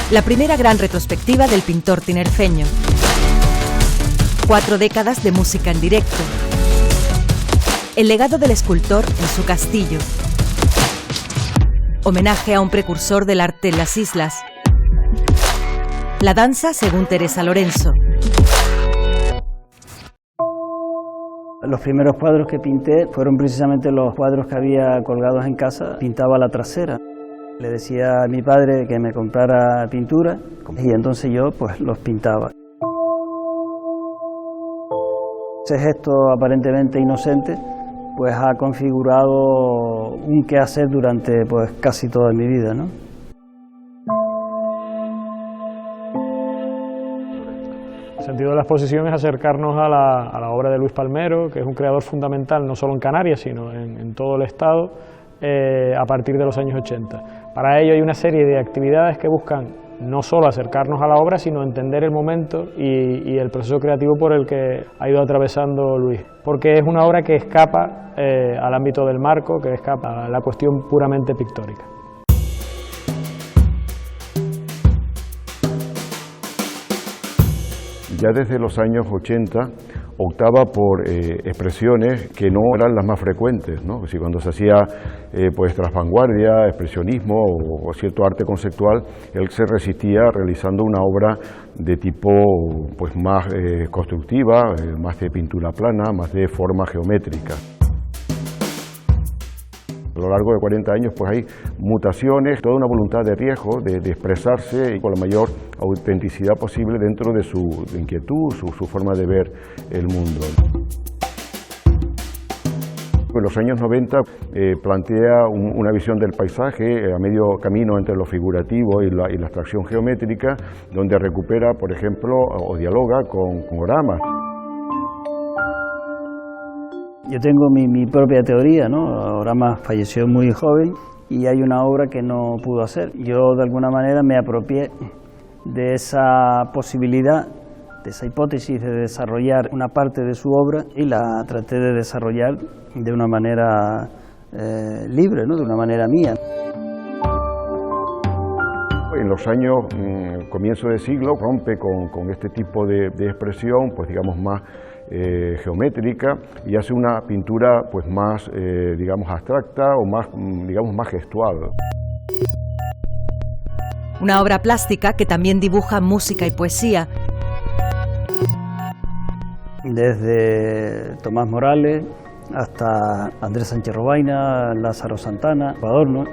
La primera gran retrospectiva del pintor tinerfeño. 4 décadas de música en directo. El legado del escultor en su castillo. Homenaje a un precursor del arte en las islas. La danza según Teresa Lorenzo. Los primeros cuadros que pinté fueron precisamente los cuadros que había colgados en casa. Pintaba la trasera. Le decía a mi padre que me comprara pintura y entonces yo pues los pintaba. Ese gesto aparentemente inocente pues ha configurado un quehacer durante pues casi toda mi vida, ¿no? El sentido de la exposición es acercarnos a la obra de Luis Palmero, que es un creador fundamental no solo en Canarias, sino en todo el Estado, a partir de los años 80. Para ello hay una serie de actividades que buscan no solo acercarnos a la obra, sino entender el momento y el proceso creativo por el que ha ido atravesando Luis. Porque es una obra que escapa al ámbito del marco, que escapa a la cuestión puramente pictórica. Ya desde los años 80 optaba por expresiones que no eran las más frecuentes, ¿no? Si cuando se hacía pues trasvanguardia, expresionismo o cierto arte conceptual, él se resistía realizando una obra de tipo pues más constructiva, más de pintura plana, más de forma geométrica. A lo largo de 40 años pues hay mutaciones, toda una voluntad de riesgo, de expresarse y con la mayor autenticidad posible dentro de su inquietud, su forma de ver el mundo. En los años 90 plantea una visión del paisaje a medio camino entre lo figurativo y la abstracción geométrica, donde recupera, por ejemplo, o dialoga con Orama. Yo tengo mi propia teoría, ¿no? Orama falleció muy joven y hay una obra que no pudo hacer. Yo de alguna manera me apropié de esa posibilidad, de esa hipótesis de desarrollar una parte de su obra y la traté de desarrollar de una manera libre, ¿no? De una manera mía. En los años comienzo de siglo rompe con este tipo de expresión, pues digamos más geométrica, y hace una pintura pues más digamos abstracta o más digamos más gestual. Una obra plástica que también dibuja música y poesía. Desde Tomás Morales hasta Andrés Sánchez Robaina, Lázaro Santana, Adorno.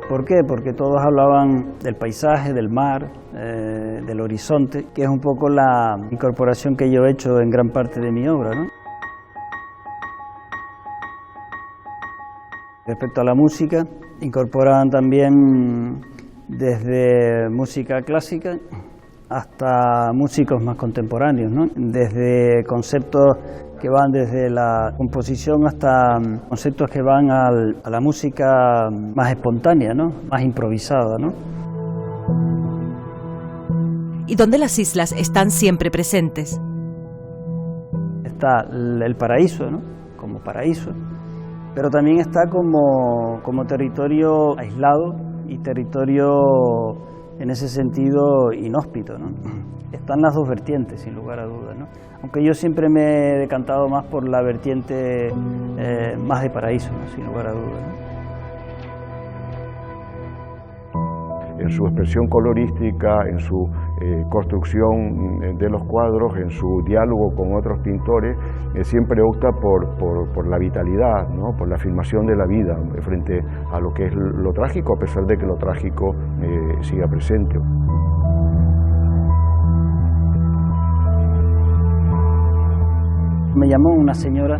¿Por qué? Porque todos hablaban del paisaje, del mar, del horizonte, que es un poco la incorporación que yo he hecho en gran parte de mi obra, ¿no? Respecto a la música, incorporaban también desde música clásica hasta músicos más contemporáneos, ¿no? Desde conceptos que van desde la composición hasta conceptos que van a la música más espontánea, ¿no? Más improvisada, ¿no? Y donde las islas están siempre presentes. Está el paraíso, ¿no? Como paraíso, pero también está como territorio aislado y territorio en ese sentido inhóspito, ¿no? Están las dos vertientes, sin lugar a dudas, ¿no? Aunque yo siempre me he decantado más por la vertiente más de paraíso, ¿no? Sin lugar a dudas, ¿no? En su expresión colorística, en su construcción de los cuadros, en su diálogo con otros pintores, siempre opta por la vitalidad, ¿no? Por la afirmación de la vida frente a lo que es lo trágico, a pesar de que lo trágico siga presente. Me llamó una señora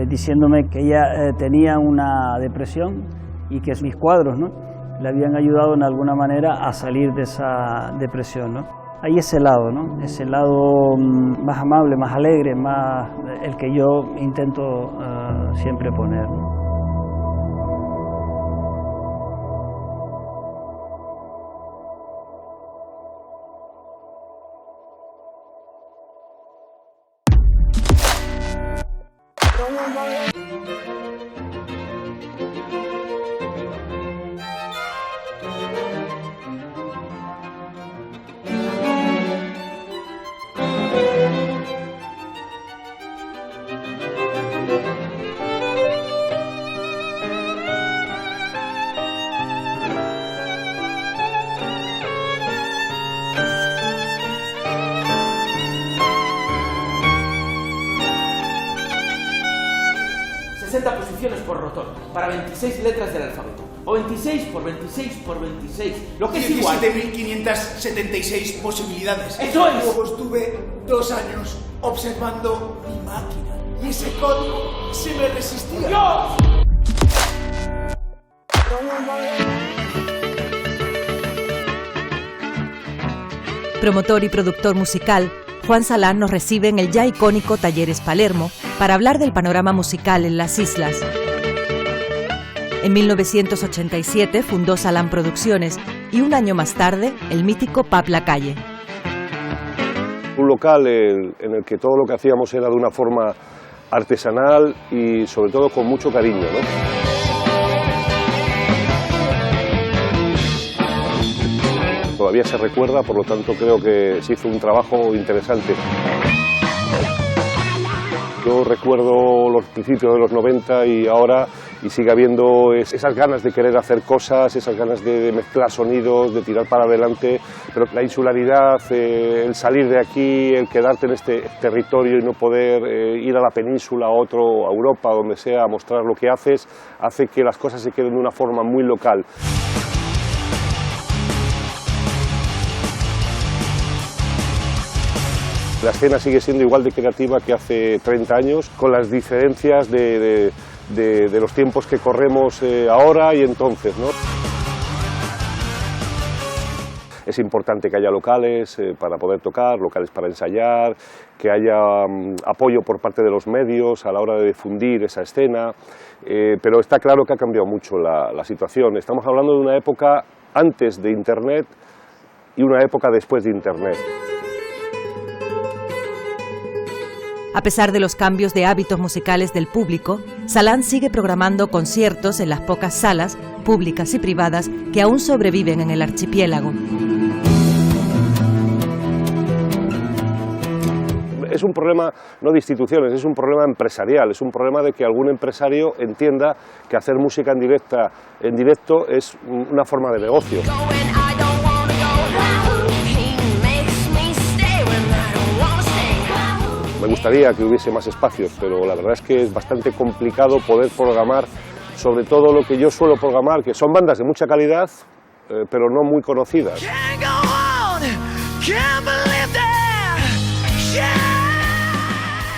diciéndome que ella tenía una depresión y que mis cuadros, ¿no?, le habían ayudado en alguna manera a salir de esa depresión, ¿no? Hay ese lado, ¿no? Ese lado más amable, más alegre, más el que yo intento siempre poner, ¿no? por rotor, para 26 letras del alfabeto. O 26 por 26 por 26, lo que es igual. 17.576 posibilidades. ¡Eso es! Luego estuve 2 años observando mi máquina y ese código se me resistía. ¡Dios! Promotor y productor musical, Juan Salán nos recibe en el ya icónico Talleres Palermo para hablar del panorama musical en las islas. En 1987 fundó Salán Producciones y un año más tarde el mítico Pub La Calle. Un local en el que todo lo que hacíamos era de una forma artesanal y sobre todo con mucho cariño, ¿no? Todavía se recuerda, por lo tanto creo que se hizo un trabajo interesante. Yo recuerdo los principios de los 90 y ahora, y sigue habiendo esas ganas de querer hacer cosas, esas ganas de mezclar sonidos, de tirar para adelante, pero la insularidad, el salir de aquí, el quedarte en este territorio y no poder ir a la península, a otro, a Europa, donde sea, a mostrar lo que haces, hace que las cosas se queden de una forma muy local. La escena sigue siendo igual de creativa que hace 30 años, con las diferencias de los tiempos que corremos ahora y entonces, ¿no? Es importante que haya locales para poder tocar, locales para ensayar, que haya apoyo por parte de los medios a la hora de difundir esa escena, pero está claro que ha cambiado mucho la situación. Estamos hablando de una época antes de Internet y una época después de Internet. A pesar de los cambios de hábitos musicales del público, Salán sigue programando conciertos en las pocas salas, públicas y privadas, que aún sobreviven en el archipiélago. Es un problema no de instituciones, es un problema empresarial, es un problema de que algún empresario entienda que hacer música en directo es una forma de negocio. Me gustaría que hubiese más espacios, pero la verdad es que es bastante complicado poder programar sobre todo lo que yo suelo programar, que son bandas de mucha calidad, pero no muy conocidas.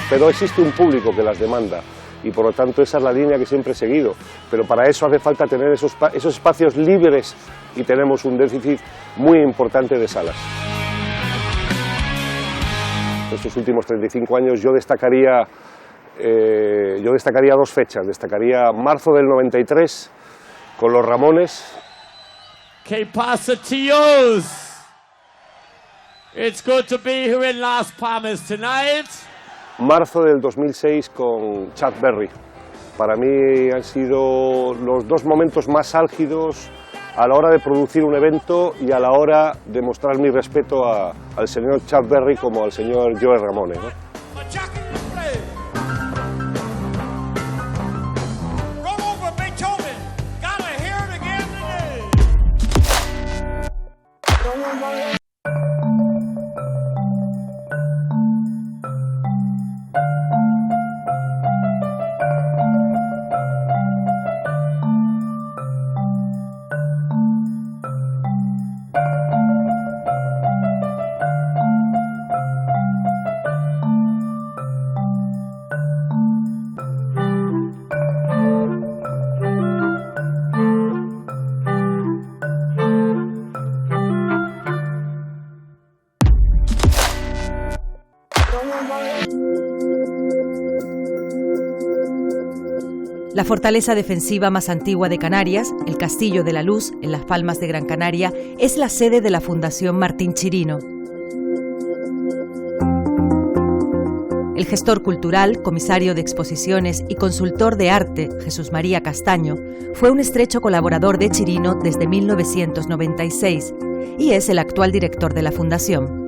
Pero existe un público que las demanda y por lo tanto esa es la línea que siempre he seguido, pero para eso hace falta tener esos espacios libres y tenemos un déficit muy importante de salas. Estos últimos 35 años yo destacaría 2 fechas. Destacaría marzo del 93 con los Ramones. ¿Qué pasa, tíos? It's good to be here in Las Palmas tonight. Marzo del 2006 con Chuck Berry. Para mí han sido los 2 momentos más álgidos a la hora de producir un evento y a la hora de mostrar mi respeto al señor Chuck Berry como al señor Joey Ramone, ¿no? La fortaleza defensiva más antigua de Canarias, el Castillo de la Luz, en Las Palmas de Gran Canaria, es la sede de la Fundación Martín Chirino. El gestor cultural, comisario de exposiciones y consultor de arte, Jesús María Castaño, fue un estrecho colaborador de Chirino desde 1996 y es el actual director de la Fundación.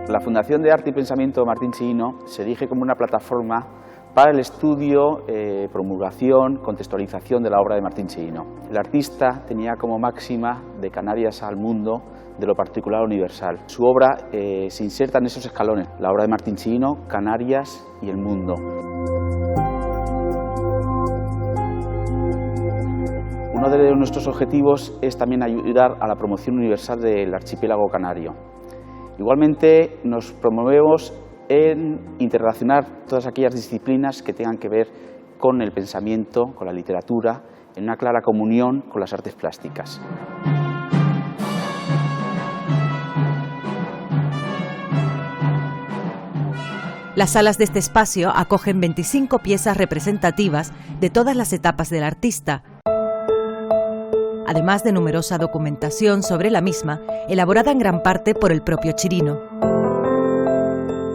La Fundación de Arte y Pensamiento Martín Chirino se erige como una plataforma para el estudio, promulgación, contextualización de la obra de Martín Chirino. El artista tenía como máxima de Canarias al mundo, de lo particular al universal. Su obra se inserta en esos escalones, la obra de Martín Chirino, Canarias y el mundo. Uno de nuestros objetivos es también ayudar a la promoción universal del archipiélago canario. Igualmente nos promovemos en interrelacionar todas aquellas disciplinas que tengan que ver con el pensamiento, con la literatura, en una clara comunión con las artes plásticas. Las salas de este espacio acogen 25 piezas representativas de todas las etapas del artista, además de numerosa documentación sobre la misma, elaborada en gran parte por el propio Chirino.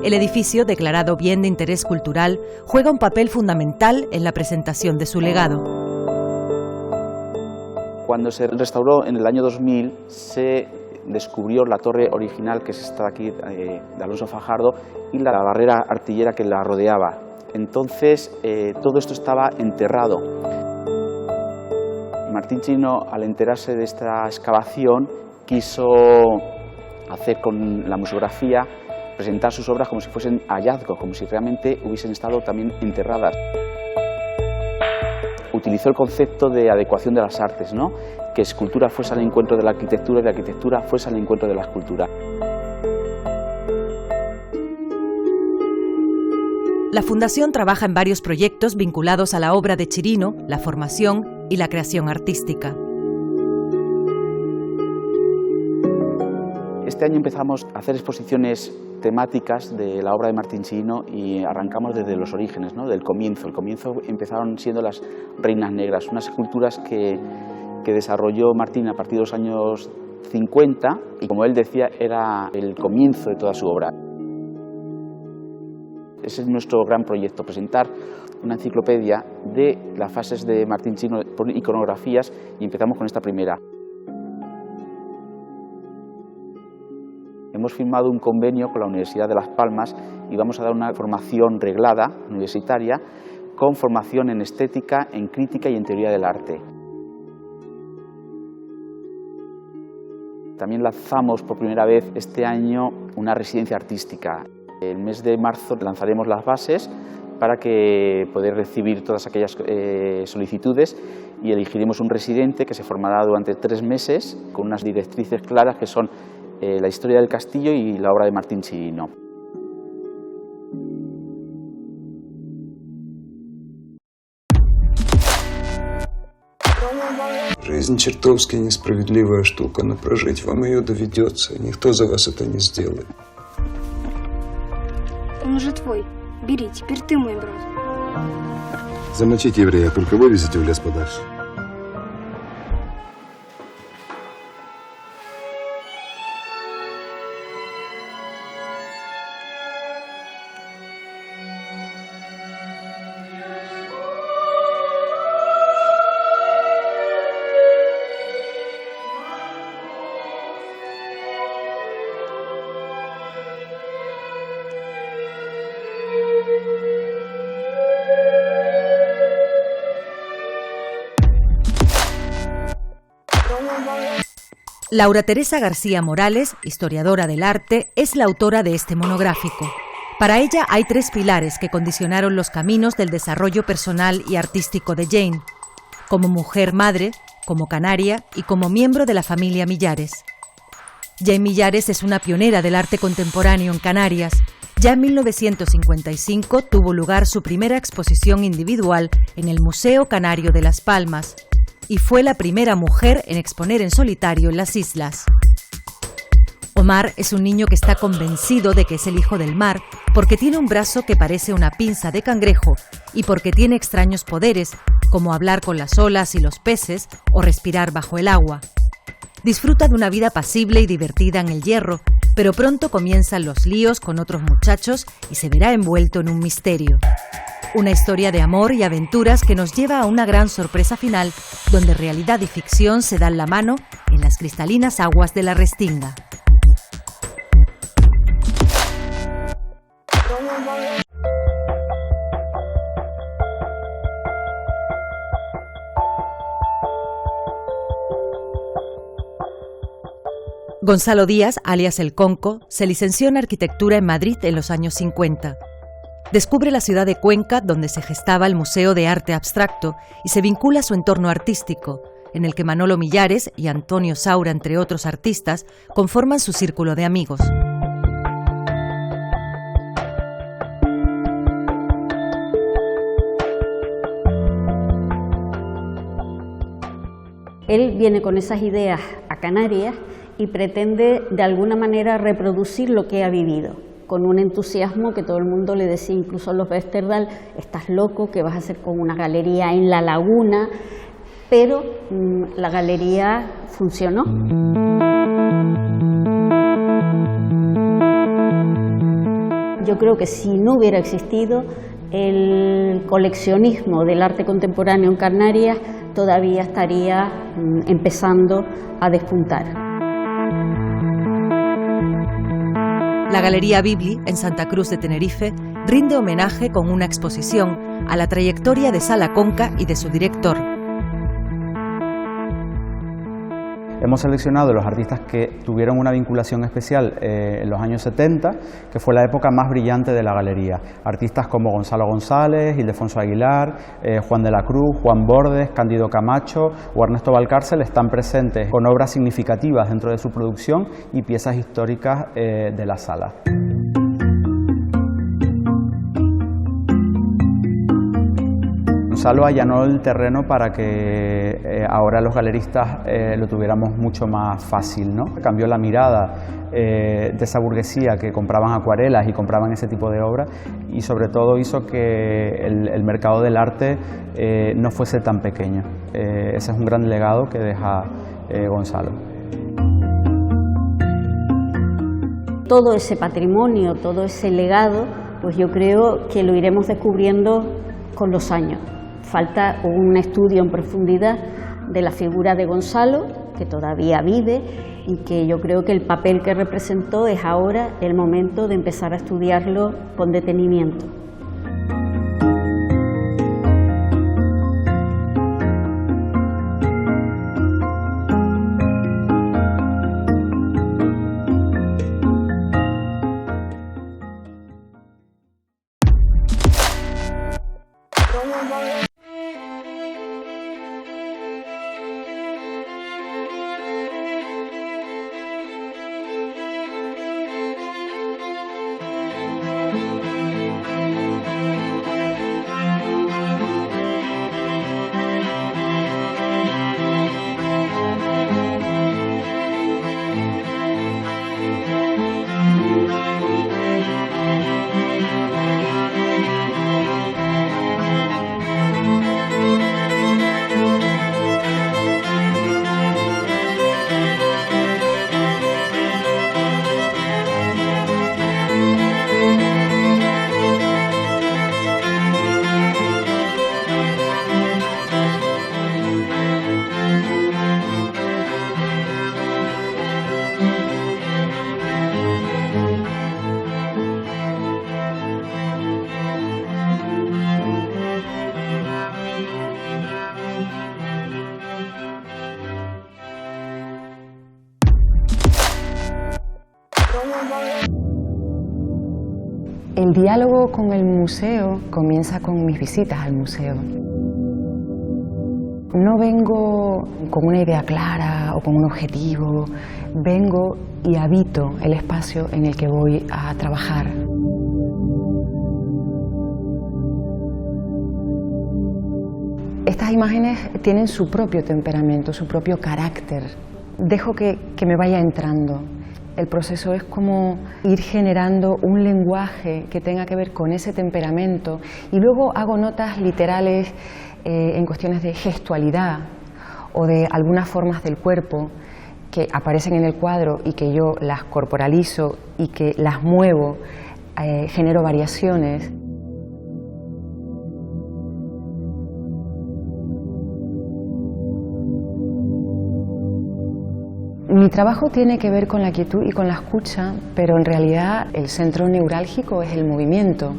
El edificio, declarado bien de interés cultural, juega un papel fundamental en la presentación de su legado. Cuando se restauró en el año 2000, se descubrió la torre original, que es esta de aquí, de Alonso Fajardo, y la barrera artillera que la rodeaba. Entonces, todo esto estaba enterrado. Martín Chirino, al enterarse de esta excavación, quiso hacer con la museografía, presentar sus obras como si fuesen hallazgos, como si realmente hubiesen estado también enterradas. Utilizó el concepto de adecuación de las artes, ¿no? Que escultura fuese al encuentro de la arquitectura y la arquitectura fuese al encuentro de la escultura. La Fundación trabaja en varios proyectos vinculados a la obra de Chirino, la formación y la creación artística. Este año empezamos a hacer exposiciones temáticas de la obra de Martín Chirino y arrancamos desde los orígenes, ¿no? Del comienzo. El comienzo empezaron siendo las Reinas Negras, unas esculturas que desarrolló Martín a partir de los años 50 y, como él decía, era el comienzo de toda su obra. Ese es nuestro gran proyecto, presentar una enciclopedia de las fases de Martín Chirino por iconografías, y empezamos con esta primera. Hemos firmado un convenio con la Universidad de Las Palmas y vamos a dar una formación reglada universitaria con formación en estética, en crítica y en teoría del arte. También lanzamos por primera vez este año una residencia artística. El mes de marzo lanzaremos las bases para que poder recibir todas aquellas solicitudes, y elegiremos un residente que se formará durante 3 meses con unas directrices claras que son la historia del castillo y la obra de Martín Chirino. Жизнь чертовски несправедливая штука, но прожить вам ее доведется, никто за вас это не сделает. Он уже твой. Бери, теперь ты мой брат. Замочить еврея, только вывезите в лес подальше. Laura Teresa García Morales, historiadora del arte, es la autora de este monográfico. Para ella hay 3 pilares que condicionaron los caminos del desarrollo personal y artístico de Jane, como mujer madre, como canaria y como miembro de la familia Millares. Jane Millares es una pionera del arte contemporáneo en Canarias. Ya en 1955 tuvo lugar su primera exposición individual en el Museo Canario de Las Palmas, y fue la primera mujer en exponer en solitario en las islas. Omar es un niño que está convencido de que es el hijo del mar porque tiene un brazo que parece una pinza de cangrejo y porque tiene extraños poderes, como hablar con las olas y los peces o respirar bajo el agua. Disfruta de una vida pasible y divertida en el Hierro, pero pronto comienzan los líos con otros muchachos y se verá envuelto en un misterio. Una historia de amor y aventuras que nos lleva a una gran sorpresa final, donde realidad y ficción se dan la mano en las cristalinas aguas de la Restinga. Gonzalo Díaz, alias El Conco, se licenció en arquitectura en Madrid en los años 50. Descubre la ciudad de Cuenca, donde se gestaba el Museo de Arte Abstracto, y se vincula a su entorno artístico, en el que Manolo Millares y Antonio Saura, entre otros artistas, conforman su círculo de amigos. Él viene con esas ideas a Canarias y pretende de alguna manera reproducir lo que ha vivido, con un entusiasmo que todo el mundo le decía, incluso los Westerdal, estás loco, ¿qué vas a hacer con una galería en la laguna? Pero la galería funcionó. Yo creo que si no hubiera existido el coleccionismo del arte contemporáneo en Canarias, todavía estaría empezando a despuntar. La Galería Bibli, en Santa Cruz de Tenerife, rinde homenaje con una exposición a la trayectoria de Sala Conca y de su director. Hemos seleccionado los artistas que tuvieron una vinculación especial en los años 70, que fue la época más brillante de la galería. Artistas como Gonzalo González, Ildefonso Aguilar, Juan de la Cruz, Juan Bordes, Cándido Camacho o Ernesto Valcárcel están presentes con obras significativas dentro de su producción y piezas históricas de la sala. Gonzalo allanó el terreno para que ahora los galeristas lo tuviéramos mucho más fácil, ¿no? Cambió la mirada de esa burguesía que compraban acuarelas y compraban ese tipo de obras, y sobre todo hizo que el mercado del arte no fuese tan pequeño. Ese es un gran legado que deja Gonzalo. Todo ese patrimonio, todo ese legado, pues yo creo que lo iremos descubriendo con los años. Falta un estudio en profundidad de la figura de Gonzalo, que todavía vive, y que yo creo que el papel que representó es ahora el momento de empezar a estudiarlo con detenimiento. El diálogo con el museo comienza con mis visitas al museo. No vengo con una idea clara o con un objetivo, vengo y habito el espacio en el que voy a trabajar. Estas imágenes tienen su propio temperamento, su propio carácter. Dejo que me vaya entrando. El proceso es como ir generando un lenguaje que tenga que ver con ese temperamento, y luego hago notas literales en cuestiones de gestualidad o de algunas formas del cuerpo que aparecen en el cuadro y que yo las corporalizo y que las muevo, genero variaciones. Mi trabajo tiene que ver con la quietud y con la escucha, pero en realidad el centro neurálgico es el movimiento.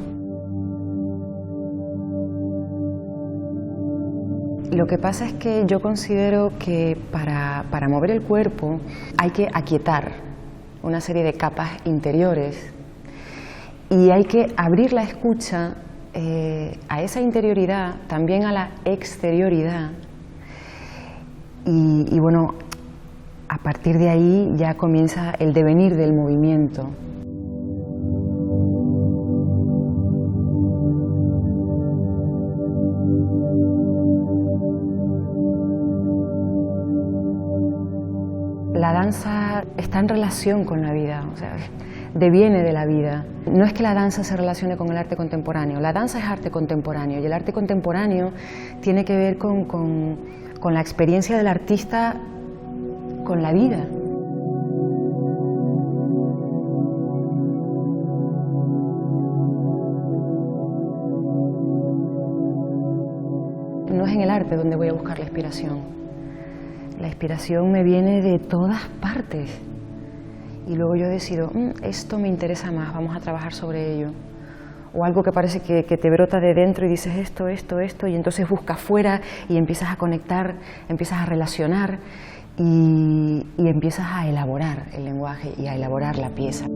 Lo que pasa es que yo considero que para mover el cuerpo hay que aquietar una serie de capas interiores y hay que abrir la escucha a esa interioridad, también a la exterioridad, y bueno, a partir de ahí ya comienza el devenir del movimiento. La danza está en relación con la vida, o sea, deviene de la vida. No es que la danza se relacione con el arte contemporáneo, la danza es arte contemporáneo y el arte contemporáneo tiene que ver con la experiencia del artista con la vida. No es en el arte donde voy a buscar la inspiración. La inspiración me viene de todas partes y luego yo decido, esto me interesa más, vamos a trabajar sobre ello. O algo que parece que te brota de dentro y dices esto, y entonces buscas fuera y empiezas a conectar, empiezas a relacionar y empiezas a elaborar el lenguaje y a elaborar la pieza.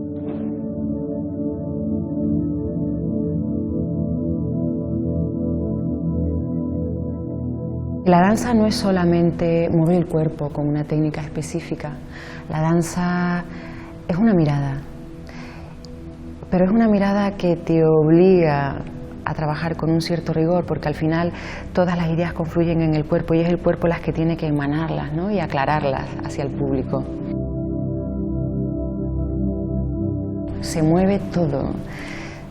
La danza no es solamente mover el cuerpo con una técnica específica, la danza es una mirada, pero es una mirada que te obliga a trabajar con un cierto rigor, porque al final todas las ideas confluyen en el cuerpo y es el cuerpo las que tiene que emanarlas, ¿no? Y aclararlas hacia el público. Se mueve todo.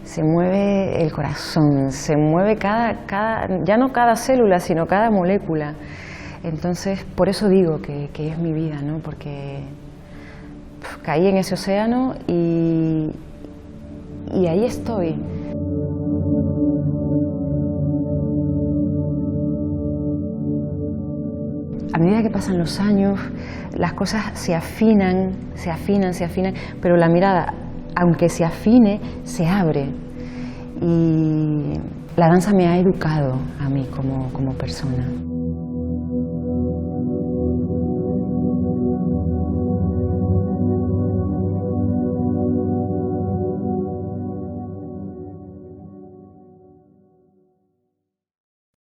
Se mueve el corazón, se mueve ya no cada célula, sino cada molécula. Entonces, por eso digo que es mi vida, ¿no? Porque caí en ese océano y ahí estoy. A medida que pasan los años, las cosas se afinan, pero la mirada, aunque se afine, se abre. Y la danza me ha educado a mí como persona.